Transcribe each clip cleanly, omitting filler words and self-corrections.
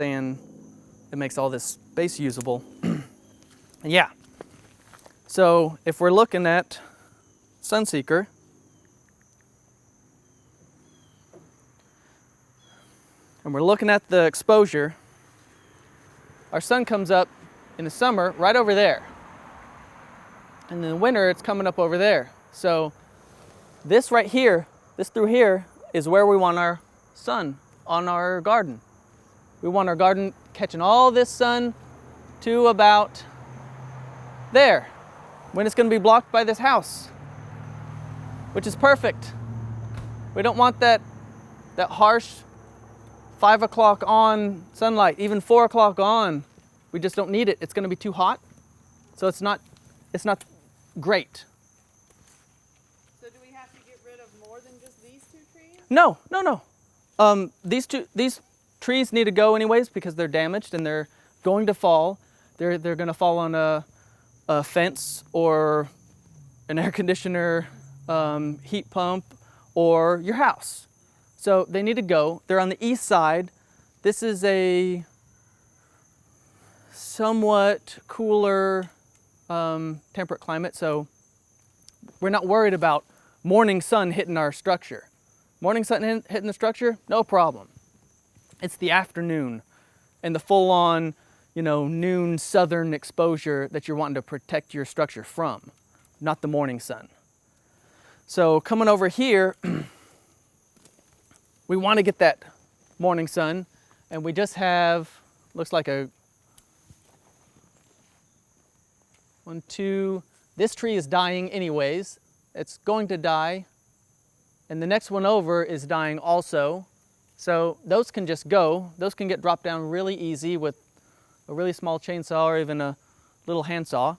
and it makes all this space usable. Yeah. So if we're looking at Sunseeker, and we're looking at the exposure, our sun comes up in the summer right over there. And in the winter, it's coming up over there. So this right here, this through here, is where we want our sun on our garden. We want our garden catching all this sun to about there, when it's going to be blocked by this house, which is perfect. We don't want that harsh 5 o'clock on sunlight, even 4 o'clock on. We just don't need it. It's going to be too hot, so it's not great. So do we have to get rid of more than just these two trees? No. These trees need to go anyways because they're damaged and they're going to fall. They're going to fall on a fence or an air conditioner, heat pump, or your house. So they need to go. They're on the east side. This is a somewhat cooler, temperate climate, so we're not worried about morning sun hitting our structure. Morning sun hitting the structure, no problem. It's the afternoon and the full-on, noon southern exposure that you're wanting to protect your structure from, not the morning sun. So coming over here, we want to get that morning sun, and we just have, looks like a 1, 2, this tree is dying anyways. It's going to die, and the next one over is dying also. So those can just go. Those can get dropped down really easy with a really small chainsaw or even a little handsaw.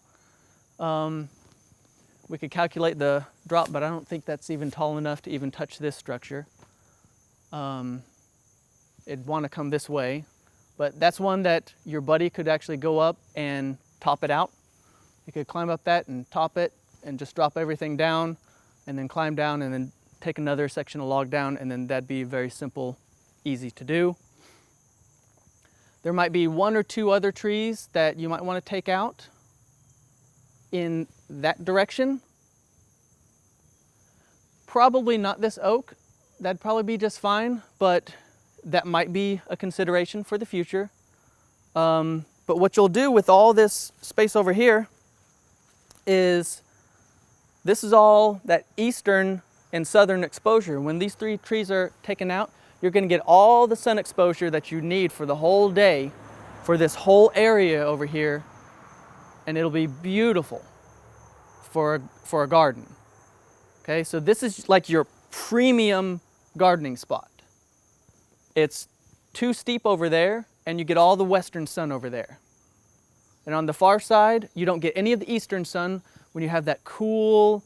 We could calculate the drop, but I don't think that's even tall enough to even touch this structure. It'd want to come this way, but that's one that your buddy could actually go up and top it out. You could climb up that and top it and just drop everything down and then climb down and then take another section of log down, and then that'd be very simple, easy to do. There might be 1 or 2 other trees that you might want to take out in that direction. Probably not this oak. That'd probably be just fine, but that might be a consideration for the future. But what you'll do with all this space over here is, this is all that eastern and southern exposure. When these 3 trees are taken out, you're going to get all the sun exposure that you need for the whole day for this whole area over here, and it'll be beautiful for a garden. Okay, so this is like your premium gardening spot. It's too steep over there, and you get all the western sun over there. And on the far side, you don't get any of the eastern sun when you have that cool,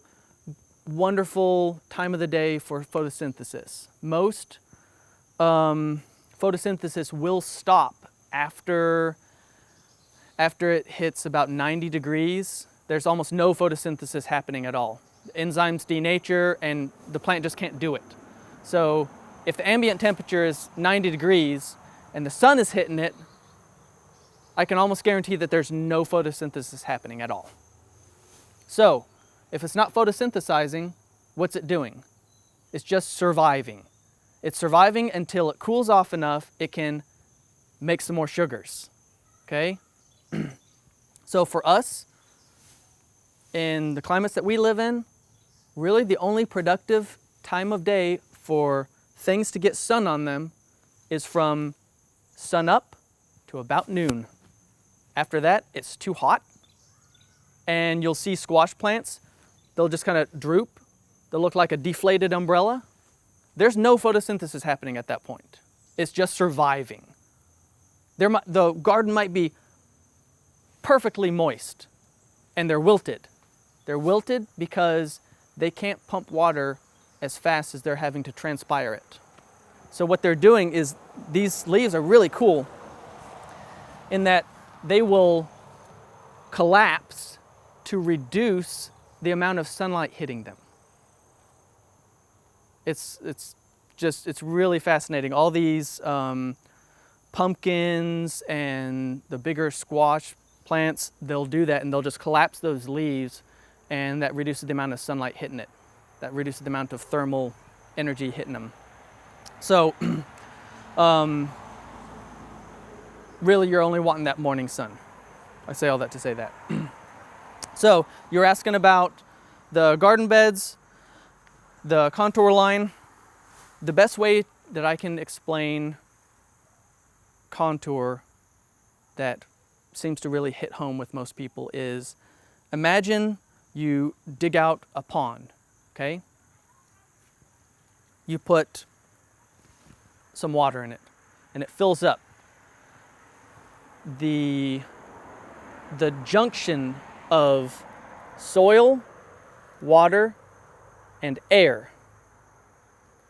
wonderful time of the day for photosynthesis. Most photosynthesis will stop after it hits about 90 degrees. There's almost no photosynthesis happening at all. The enzymes denature and the plant just can't do it. So if the ambient temperature is 90 degrees and the sun is hitting it, I can almost guarantee that there's no photosynthesis happening at all. So if it's not photosynthesizing, what's it doing? It's just surviving. It's surviving until it cools off enough it can make some more sugars, okay? So for us, in the climates that we live in, really the only productive time of day for things to get sun on them is from sun up to about noon. After that, it's too hot, and you'll see squash plants, they'll just kind of droop. They'll look like a deflated umbrella. There's no photosynthesis happening at that point. It's just surviving. The garden might be perfectly moist, and they're wilted. They're wilted because they can't pump water as fast as they're having to transpire it. So what they're doing is, these leaves are really cool in that they will collapse to reduce the amount of sunlight hitting them. It's really fascinating. All these pumpkins and the bigger squash plants, they'll do that and they'll just collapse those leaves, and that reduces the amount of sunlight hitting it. That reduces the amount of thermal energy hitting them. So really you're only wanting that morning sun. I say all that to say that. So you're asking about the garden beds, the contour line. The best way that I can explain contour that seems to really hit home with most people is, imagine you dig out a pond, okay? You put some water in it and it fills up. The junction of soil, water, and air,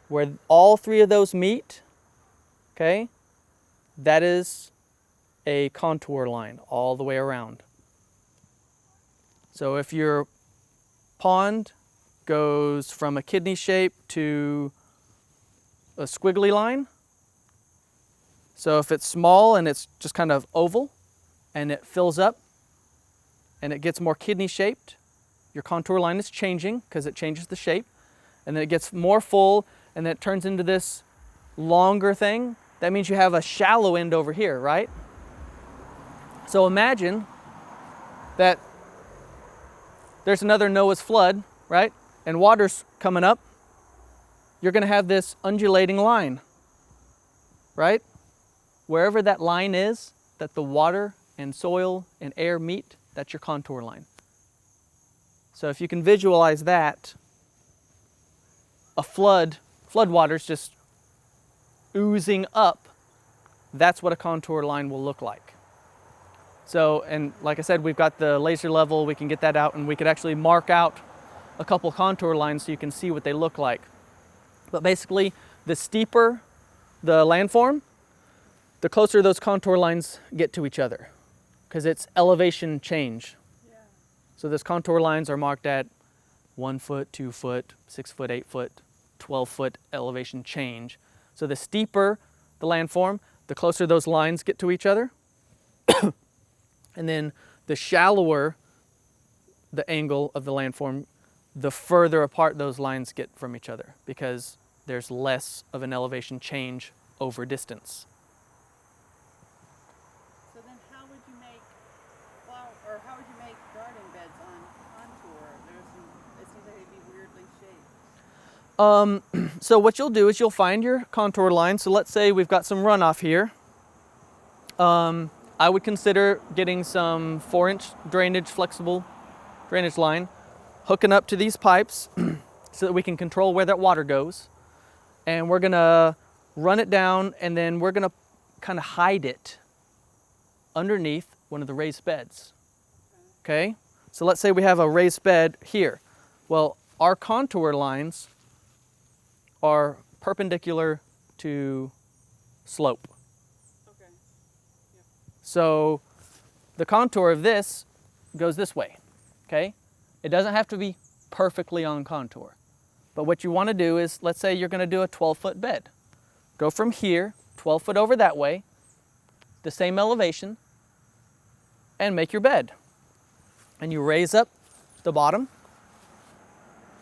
where all three of those meet, okay, that is a contour line all the way around. So if your pond goes from a kidney shape to a squiggly line, so if it's small and it's just kind of oval and it fills up and it gets more kidney shaped, your contour line is changing because it changes the shape, and then it gets more full and then it turns into this longer thing. That means you have a shallow end over here, right? So imagine that there's another Noah's flood, right? And water's coming up. You're going to have this undulating line, right? Wherever that line is, that the water and soil and air meet, that's your contour line. So if you can visualize that, a flood water's just oozing up, that's what a contour line will look like. So, and like I said, we've got the laser level, we can get that out and we could actually mark out a couple contour lines so you can see what they look like. But basically, the steeper the landform, the closer those contour lines get to each other, because it's elevation change. Yeah. So those contour lines are marked at 1 foot, 2 foot, 6 foot, 8 foot, 12 foot elevation change. So the steeper the landform, the closer those lines get to each other. And then the shallower the angle of the landform, the further apart those lines get from each other, because there's less of an elevation change over distance. So then how would you make how would you make garden beds on contour? It seems like they'd be weirdly shaped. So what you'll do is you'll find your contour line. So let's say we've got some runoff here. I would consider getting some 4-inch flexible drainage line, hooking up to these pipes so that we can control where that water goes. And we're gonna run it down, and then we're gonna kind of hide it underneath one of the raised beds. Okay? So let's say we have a raised bed here. Well, our contour lines are perpendicular to slope. Okay. Yep. So the contour of this goes this way, okay? It doesn't have to be perfectly on contour. But what you want to do is, let's say you're going to do a 12-foot bed. Go from here, 12 foot over that way, the same elevation, and make your bed. And you raise up the bottom.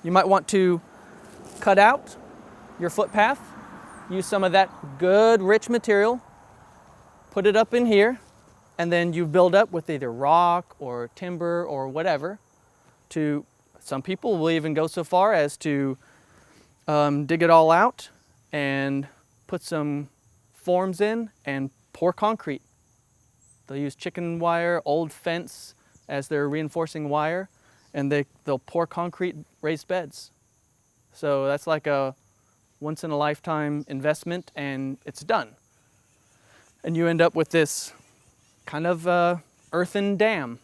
You might want to cut out your footpath, use some of that good rich material, put it up in here, and then you build up with either rock or timber or whatever. To some people will even go so far as to dig it all out and put some forms in and pour concrete. They'll use chicken wire, old fence as their reinforcing wire, and they'll pour concrete raised beds. So that's like a once in a lifetime investment, and it's done. And you end up with this kind of earth dam.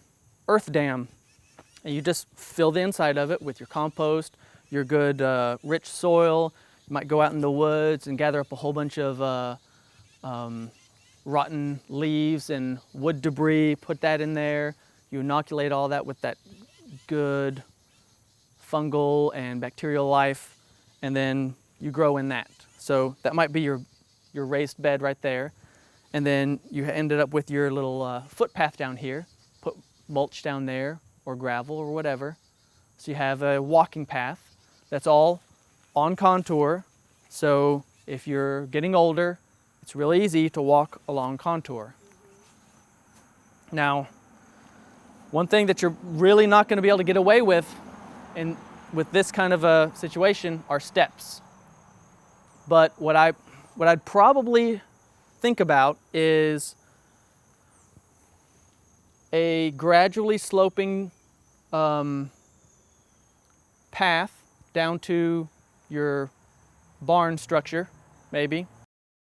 And you just fill the inside of it with your compost, your good rich soil. You might go out in the woods and gather up a whole bunch of rotten leaves and wood debris, put that in there. You inoculate all that with that good fungal and bacterial life, and then you grow in that. So that might be your raised bed right there. And then you ended up with your little footpath down here, put mulch down there or gravel or whatever. So you have a walking path that's all on contour. So if you're getting older, it's really easy to walk along contour. Now, one thing that you're really not going to be able to get away with with this kind of a situation are steps. But what I'd probably think about is a gradually sloping path down to your barn structure, maybe,